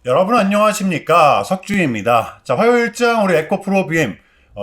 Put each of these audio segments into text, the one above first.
여러분 안녕하십니까, 석주입니다. 자, 화요일장 우리 에코프로 BM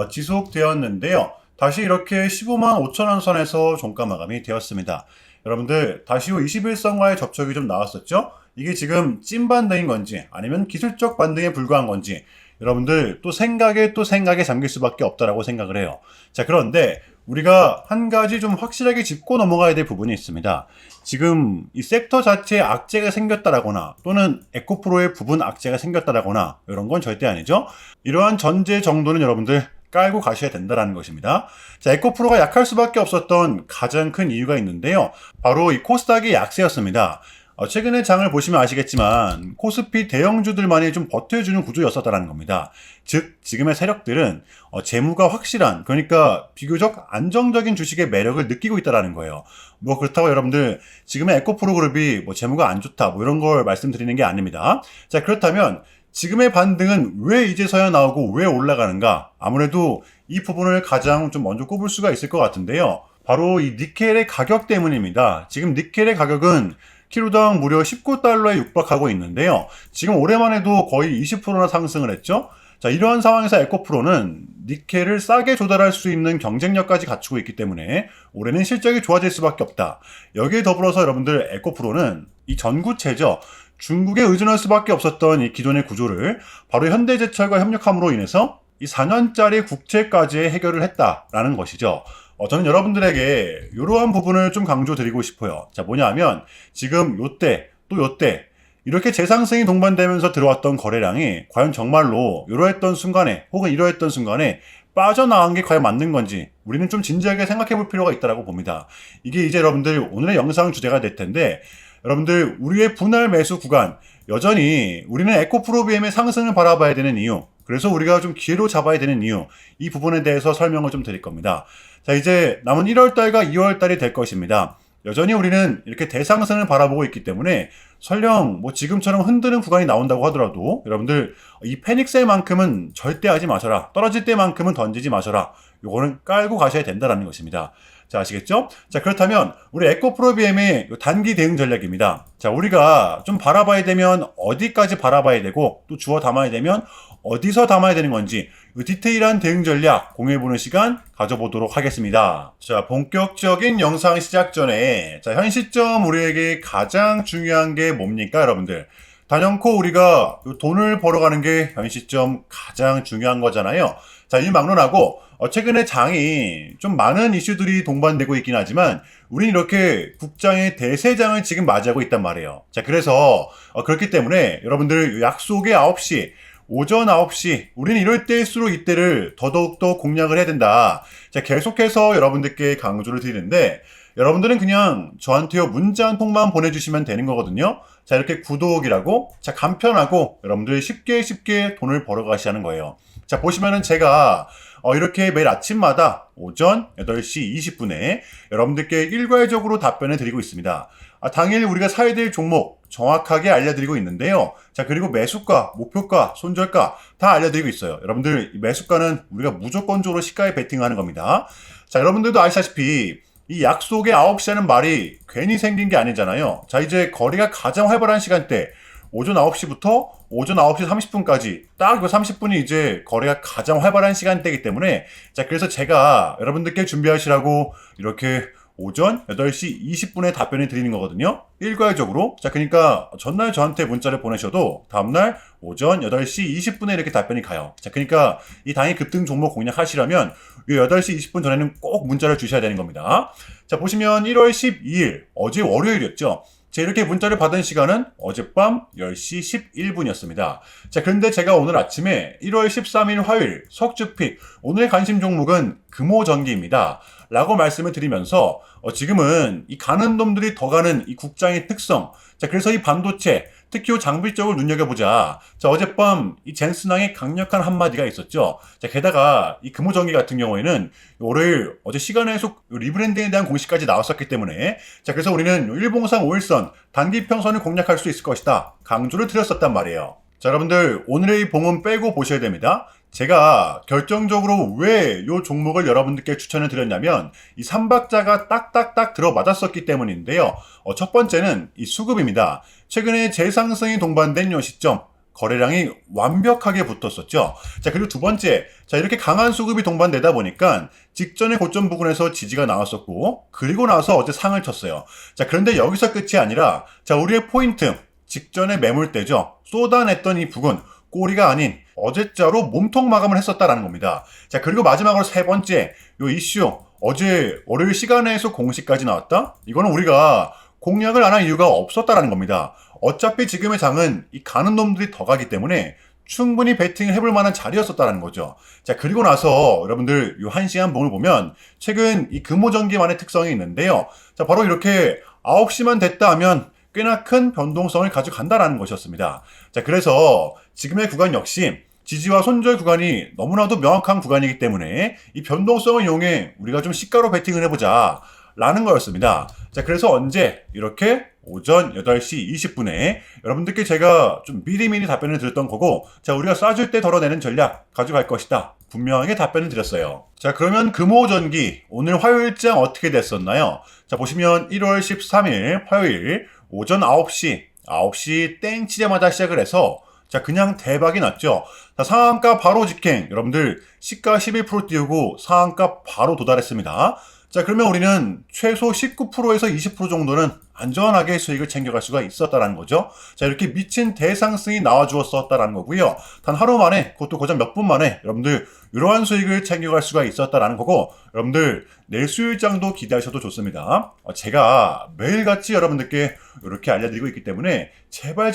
지속되었는데요. 다시 이렇게 15만 5천원 선에서 종가 마감이 되었습니다. 여러분들 다시 후 21선과의 접촉이 좀 나왔었죠? 이게 지금 찐 반등인 건지 아니면 기술적 반등에 불과한 건지 여러분들 또 생각에 잠길 수밖에 없다라고 생각을 해요. 자, 그런데 우리가 한 가지 좀 확실하게 짚고 넘어가야 될 부분이 있습니다. 지금 이 섹터 자체에 악재가 생겼다라거나 또는 에코프로의 부분 악재가 생겼다라거나 이런 건 절대 아니죠. 이러한 전제 정도는 여러분들 깔고 가셔야 된다는 것입니다. 자, 에코프로가 약할 수밖에 없었던 가장 큰 이유가 있는데요. 바로 이 코스닥의 약세였습니다. 최근에 장을 보시면 아시겠지만 코스피 대형주들만이 좀 버텨주는 구조였었다는 겁니다. 즉 지금의 세력들은 재무가 확실한, 그러니까 비교적 안정적인 주식의 매력을 느끼고 있다는 거예요. 뭐 그렇다고 여러분들 지금의 에코프로 그룹이 뭐 재무가 안 좋다 뭐 이런 걸 말씀드리는 게 아닙니다. 자, 그렇다면 지금의 반등은 왜 이제서야 나오고 왜 올라가는가? 아무래도 이 부분을 가장 좀 먼저 꼽을 수가 있을 것 같은데요. 바로 이 니켈의 가격 때문입니다. 지금 니켈의 가격은 키로당 무려 19달러에 육박하고 있는데요. 지금 올해만 해도 거의 20%나 상승을 했죠. 자, 이러한 상황에서 에코프로는 니켈을 싸게 조달할 수 있는 경쟁력까지 갖추고 있기 때문에 올해는 실적이 좋아질 수밖에 없다. 여기에 더불어서 여러분들 에코프로는 이 전구체죠. 중국에 의존할 수밖에 없었던 이 기존의 구조를 바로 현대제철과 협력함으로 인해서 이 4년짜리 국채까지 해결을 했다라는 것이죠. 저는 여러분들에게 이러한 부분을 좀 강조드리고 싶어요. 자, 뭐냐 하면 지금 요때 또 요때 이렇게 재상승이 동반되면서 들어왔던 거래량이 과연 정말로 이러했던 순간에 혹은 이러했던 순간에 빠져나간 게 과연 맞는 건지 우리는 좀 진지하게 생각해 볼 필요가 있다고 봅니다. 이게 이제 여러분들 오늘의 영상 주제가 될 텐데, 여러분들 우리의 분할 매수 구간, 여전히 우리는 에코프로 BM의 상승을 바라봐야 되는 이유, 그래서 우리가 좀 기회로 잡아야 되는 이유, 이 부분에 대해서 설명을 좀 드릴 겁니다. 자, 이제 남은 1월달과 2월달이 될 것입니다. 여전히 우리는 이렇게 대상승을 바라보고 있기 때문에 설령 뭐 지금처럼 흔드는 구간이 나온다고 하더라도 여러분들 이 패닉셀만큼은 절대 하지 마셔라. 떨어질 때만큼은 던지지 마셔라. 요거는 깔고 가셔야 된다는 것입니다. 자, 아시겠죠? 자, 그렇다면 우리 에코프로 BM의 단기 대응 전략입니다. 자, 우리가 좀 바라봐야 되면 어디까지 바라봐야 되고 또 주워 담아야 되면 어디서 담아야 되는 건지 디테일한 대응 전략 공유해보는 시간 가져보도록 하겠습니다. 자, 본격적인 영상 시작 전에 자, 현 시점 우리에게 가장 중요한 게 뭡니까, 여러분들? 단연코 우리가 돈을 벌어가는 게 현 시점 가장 중요한 거잖아요. 자, 이 막론하고 최근에 장이 좀 많은 이슈들이 동반되고 있긴 하지만 우린 이렇게 국장의 대세장을 지금 맞이하고 있단 말이에요. 자, 그래서 그렇기 때문에 여러분들 약속의 9시 오전 9시 우리는 이럴 때일수록 이때를 더더욱더 공략을 해야 된다. 자, 계속해서 여러분들께 강조를 드리는데 여러분들은 그냥 저한테요 문자 한 통만 보내주시면 되는 거거든요. 자, 이렇게 구독이라고 자, 간편하고 여러분들이 쉽게 돈을 벌어 가시는 거예요. 자, 보시면은 제가 이렇게 매일 아침마다 오전 8시 20분에 여러분들께 일괄적으로 답변을 드리고 있습니다. 당일 우리가 사야 될 종목 정확하게 알려드리고 있는데요. 자, 그리고 매수가, 목표가, 손절가 다 알려드리고 있어요. 여러분들 매수가는 우리가 무조건적으로 시가에 베팅하는 겁니다. 자, 여러분들도 아시다시피 이 약속의 9시 하는 말이 괜히 생긴 게 아니잖아요. 자, 이제 거래가 가장 활발한 시간대 오전 9시부터 오전 9시 30분까지 딱 그 30분이 이제 거래가 가장 활발한 시간대이기 때문에 자, 그래서 제가 여러분들께 준비하시라고 이렇게 오전 8시 20분에 답변을 드리는 거거든요. 일괄적으로. 자, 그러니까 전날 저한테 문자를 보내셔도 다음날 오전 8시 20분에 이렇게 답변이 가요. 자, 그러니까 이 당일 급등 종목 공략하시려면 이 8시 20분 전에는 꼭 문자를 주셔야 되는 겁니다. 자, 보시면 1월 12일 어제 월요일이었죠. 자, 이렇게 문자를 받은 시간은 어젯밤 10시 11분이었습니다. 자, 그런데 제가 오늘 아침에 1월 13일 화요일 석주픽 오늘의 관심 종목은 금호전기입니다. 라고 말씀을 드리면서 지금은 이 가는 놈들이 더 가는 이 국장의 특성, 자, 그래서 이 반도체 특히 장비 쪽을 눈여겨보자. 자, 어젯밤 이 젠슨왕의 강력한 한마디가 있었죠. 자, 게다가 이 금호전기 같은 경우에는 월요일 어제 시간에서 리브랜딩에 대한 공시까지 나왔었기 때문에 자, 그래서 우리는 일봉상 5일선 단기평선을 공략할 수 있을 것이다. 강조를 드렸었단 말이에요. 자, 여러분들 오늘의 이 봉은 빼고 보셔야 됩니다. 제가 결정적으로 왜 이 종목을 여러분들께 추천을 드렸냐면 이 3박자가 딱딱딱 들어맞았었기 때문인데요. 첫 번째는 이 수급입니다. 최근에 재상승이 동반된 이 시점 거래량이 완벽하게 붙었었죠. 자, 그리고 두 번째, 자, 이렇게 강한 수급이 동반되다 보니까 직전의 고점 부근에서 지지가 나왔었고, 그리고 나서 어제 상을 쳤어요. 자, 그런데 여기서 끝이 아니라, 자, 우리의 포인트, 직전의 매물대죠. 쏟아냈던 이 부근, 꼬리가 아닌 어제자로 몸통 마감을 했었다라는 겁니다. 자, 그리고 마지막으로 세 번째, 요 이슈, 어제 월요일 시간에서 공시까지 나왔다? 이거는 우리가 공략을 안 할 이유가 없었다라는 겁니다. 어차피 지금의 장은 이 가는 놈들이 더 가기 때문에 충분히 베팅을 해볼 만한 자리였었다는 거죠. 자, 그리고 나서 여러분들 이 1시간 봉을 보면 최근 이 금호전기만의 특성이 있는데요. 자, 바로 이렇게 9시만 됐다 하면 꽤나 큰 변동성을 가져간다라는 것이었습니다. 자, 그래서 지금의 구간 역시 지지와 손절 구간이 너무나도 명확한 구간이기 때문에 이 변동성을 이용해 우리가 좀 시가로 베팅을 해보자 라는 거였습니다. 자, 그래서 언제 이렇게 오전 8시 20분에 여러분들께 제가 좀 미리미리 답변을 드렸던 거고, 자, 우리가 쏴줄 때 덜어내는 전략 가져갈 것이다. 분명하게 답변을 드렸어요. 자, 그러면 금호전기 오늘 화요일장 어떻게 됐었나요? 자, 보시면 1월 13일 화요일 오전 9시 땡 치자마자 시작을 해서 자, 그냥 대박이 났죠. 자, 상한가 바로 직행. 여러분들 시가 11% 띄우고 상한가 바로 도달했습니다. 자, 그러면 우리는 최소 19%에서 20% 정도는 안전하게 수익을 챙겨갈 수가 있었다는 거죠. 자, 이렇게 미친 대상승이 나와주었었다는 거고요. 단 하루 만에, 그것도 고작 몇 분 만에 여러분들 이러한 수익을 챙겨갈 수가 있었다는 거고, 여러분들 내일 수요일장도 기대하셔도 좋습니다. 제가 매일같이 여러분들께 이렇게 알려드리고 있기 때문에 제발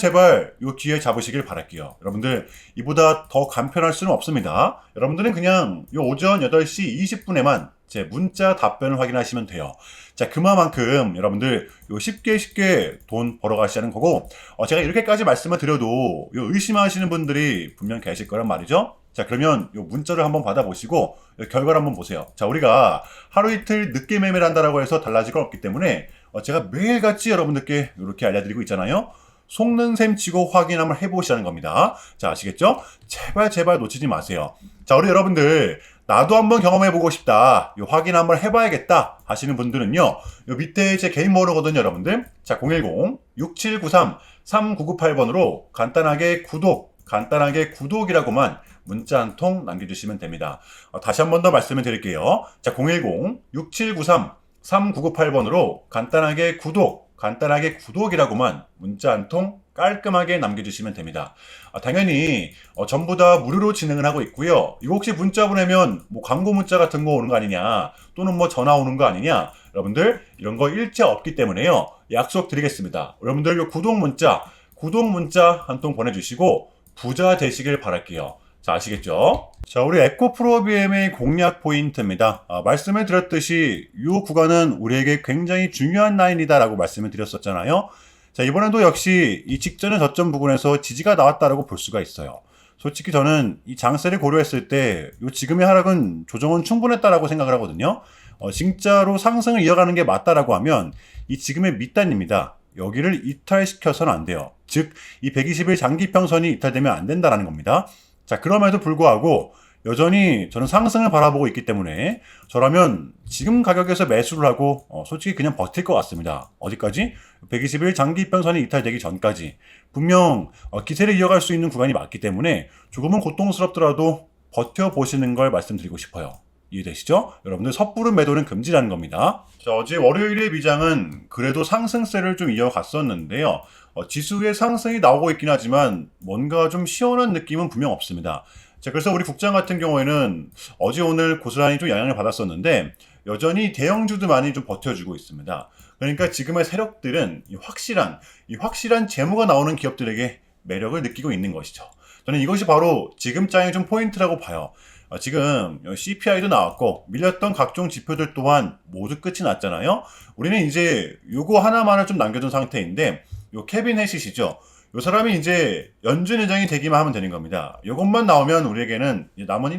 이 기회 잡으시길 바랄게요. 여러분들 이보다 더 간편할 수는 없습니다. 여러분들은 그냥 이 오전 8시 20분에만 제 문자 답변을 확인하시면 돼요. 자, 그만큼 여러분들 요 쉽게 돈 벌어가시는 거고, 제가 이렇게까지 말씀을 드려도 요 의심하시는 분들이 분명 계실 거란 말이죠. 자, 그러면 요 문자를 한번 받아보시고 결과를 한번 보세요. 자, 우리가 하루 이틀 늦게 매매를 한다라고 해서 달라질 건 없기 때문에 제가 매일같이 여러분들께 이렇게 알려드리고 있잖아요. 속는 셈 치고 확인 한번 해보시라는 겁니다. 자, 아시겠죠? 제발 놓치지 마세요. 자, 우리 여러분들 나도 한번 경험해보고 싶다, 요 확인 한번 해봐야겠다 하시는 분들은요, 요 밑에 제 개인 번호거든요, 여러분들. 자, 010-6793-3998번으로 간단하게 구독이라고만 문자 한 통 남겨주시면 됩니다. 다시 한 번 더 말씀을 드릴게요. 자, 010-6793-3998번으로 간단하게 구독이라고만 문자 한 통 깔끔하게 남겨주시면 됩니다. 당연히 전부 다 무료로 진행을 하고 있고요. 이거 혹시 문자 보내면 뭐 광고 문자 같은 거 오는 거 아니냐, 또는 뭐 전화 오는 거 아니냐, 여러분들 이런 거 일체 없기 때문에요. 약속 드리겠습니다. 여러분들 요 구독 문자 한 통 보내주시고 부자 되시길 바랄게요. 자, 아시겠죠? 자, 우리 에코프로비엠의 공략 포인트입니다. 말씀을 드렸듯이 이 구간은 우리에게 굉장히 중요한 라인이다라고 말씀을 드렸었잖아요. 자, 이번에도 역시 이 직전의 저점 부근에서 지지가 나왔다라고 볼 수가 있어요. 솔직히 저는 이 장세를 고려했을 때 이 지금의 하락은 조정은 충분했다라고 생각을 하거든요. 진짜로 상승을 이어가는 게 맞다라고 하면 이 지금의 밑단입니다. 여기를 이탈시켜서는 안 돼요. 즉, 이 120일 장기평선이 이탈되면 안 된다라는 겁니다. 자, 그럼에도 불구하고 여전히 저는 상승을 바라보고 있기 때문에 저라면 지금 가격에서 매수를 하고 솔직히 그냥 버틸 것 같습니다. 어디까지? 120일 장기평선이 이탈되기 전까지. 분명 기세를 이어갈 수 있는 구간이 맞기 때문에 조금은 고통스럽더라도 버텨보시는 걸 말씀드리고 싶어요. 이해되시죠? 여러분들 섣부른 매도는 금지라는 겁니다. 자, 어제 월요일의 미장은 그래도 상승세를 좀 이어갔었는데요. 지수의 상승이 나오고 있긴 하지만 뭔가 좀 시원한 느낌은 분명 없습니다. 자, 그래서 우리 국장 같은 경우에는 어제 오늘 고스란히 좀 영향을 받았었는데 여전히 대형주도 많이 좀 버텨주고 있습니다. 그러니까 지금의 세력들은 이 확실한 재무가 나오는 기업들에게 매력을 느끼고 있는 것이죠. 저는 이것이 바로 지금 장의 좀 포인트라고 봐요. 지금 CPI도 나왔고 밀렸던 각종 지표들 또한 모두 끝이 났잖아요. 우리는 이제 요거 하나만을 좀 남겨둔 상태인데, 요 케빈 해시시죠. 요 사람이 이제 연준 의장이 되기만 하면 되는 겁니다. 요것만 나오면 우리에게는 남은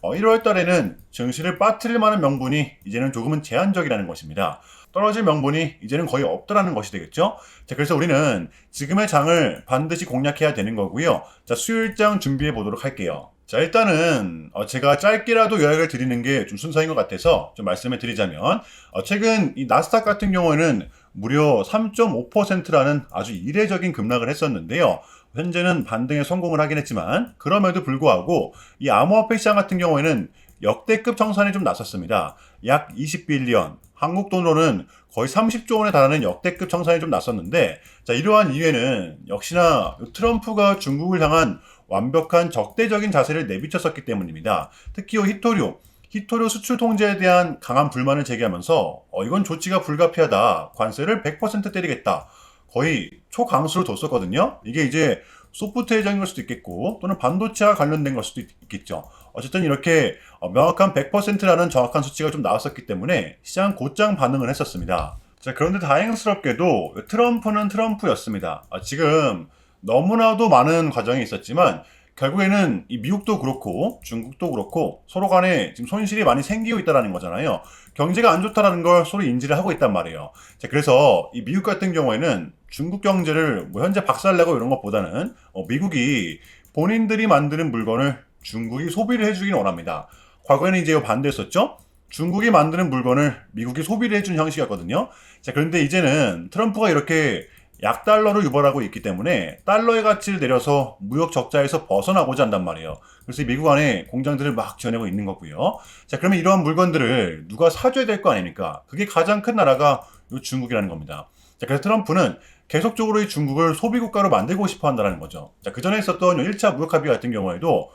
1월 달에는 증시를 빠뜨릴 만한 명분이 이제는 조금은 제한적이라는 것입니다. 떨어질 명분이 이제는 거의 없다라는 것이 되겠죠. 자, 그래서 우리는 지금의 장을 반드시 공략해야 되는 거고요. 자, 수요일장 준비해 보도록 할게요. 자, 일단은 제가 짧게라도 요약을 드리는 게 좀 순서인 것 같아서 좀 말씀을 드리자면, 최근 이 나스닥 같은 경우에는 무려 3.5%라는 아주 이례적인 급락을 했었는데요. 현재는 반등에 성공을 하긴 했지만 그럼에도 불구하고 이 암호화폐 시장 같은 경우에는 역대급 청산이 좀 났었습니다. 약 20빌리언, 한국 돈으로는 거의 30조 원에 달하는 역대급 청산이 좀 났었는데, 자, 이러한 이유에는 역시나 트럼프가 중국을 향한 완벽한 적대적인 자세를 내비쳤었기 때문입니다. 특히 히토류 수출 통제에 대한 강한 불만을 제기하면서 이건 조치가 불가피하다. 관세를 100% 때리겠다. 거의 초강수를 뒀었거든요. 이게 이제 소프트웨어적인 걸 수도 있겠고 또는 반도체와 관련된 걸 수도 있겠죠. 어쨌든 이렇게 명확한 100%라는 정확한 수치가 좀 나왔었기 때문에 시장 곧장 반응을 했었습니다. 자, 그런데 다행스럽게도 트럼프는 트럼프였습니다. 지금 너무나도 많은 과정이 있었지만 결국에는 이 미국도 그렇고 중국도 그렇고 서로 간에 지금 손실이 많이 생기고 있다는 거잖아요. 경제가 안 좋다라는 걸 서로 인지를 하고 있단 말이에요. 자, 그래서 이 미국 같은 경우에는 중국 경제를 뭐 현재 박살내고 이런 것보다는 미국이 본인들이 만드는 물건을 중국이 소비를 해주길 원합니다. 과거에는 이제 반대였었죠. 중국이 만드는 물건을 미국이 소비를 해준 형식이었거든요. 자, 그런데 이제는 트럼프가 이렇게 약달러로 유발하고 있기 때문에 달러의 가치를 내려서 무역 적자에서 벗어나고자 한단 말이에요. 그래서 미국 안에 공장들을 막 지어내고 있는 거고요. 자, 그러면 이러한 물건들을 누가 사줘야 될 거 아닙니까? 그게 가장 큰 나라가 요 중국이라는 겁니다. 자, 그래서 트럼프는 계속적으로 이 중국을 소비국가로 만들고 싶어 한다는 거죠. 자, 그 전에 있었던 1차 무역 합의 같은 경우에도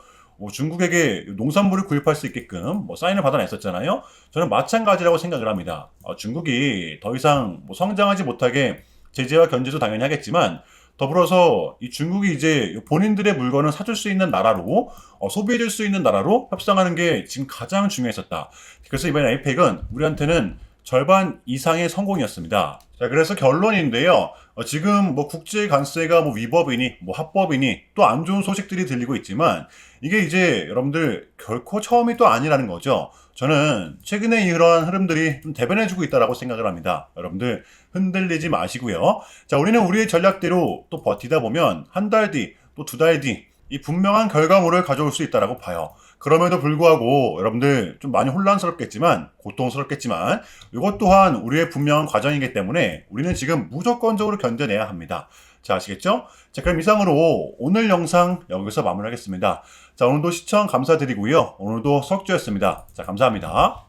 중국에게 농산물을 구입할 수 있게끔 사인을 받아냈었잖아요. 저는 마찬가지라고 생각을 합니다. 중국이 더 이상 성장하지 못하게 제재와 견제도 당연히 하겠지만 더불어서 이 중국이 이제 본인들의 물건을 사줄 수 있는 나라로 소비해줄 수 있는 나라로 협상하는 게 지금 가장 중요했었다. 그래서 이번 APEC은 우리한테는 절반 이상의 성공이었습니다. 자, 그래서 결론인데요. 지금 국제 관세가 위법이니 합법이니 또 안 좋은 소식들이 들리고 있지만 이게 이제 여러분들 결코 처음이 또 아니라는 거죠. 저는 최근에 이러한 흐름들이 좀 대변해주고 있다라고 생각을 합니다. 여러분들 흔들리지 마시고요. 자, 우리는 우리의 전략대로 또 버티다 보면 한 달 뒤, 또 두 달 뒤, 이 분명한 결과물을 가져올 수 있다라고 봐요. 그럼에도 불구하고 여러분들 좀 많이 혼란스럽겠지만 고통스럽겠지만 이것 또한 우리의 분명한 과정이기 때문에 우리는 지금 무조건적으로 견뎌내야 합니다. 자, 아시겠죠? 자, 그럼 이상으로 오늘 영상 여기서 마무리하겠습니다. 자, 오늘도 시청 감사드리고요. 오늘도 석주였습니다. 자, 감사합니다.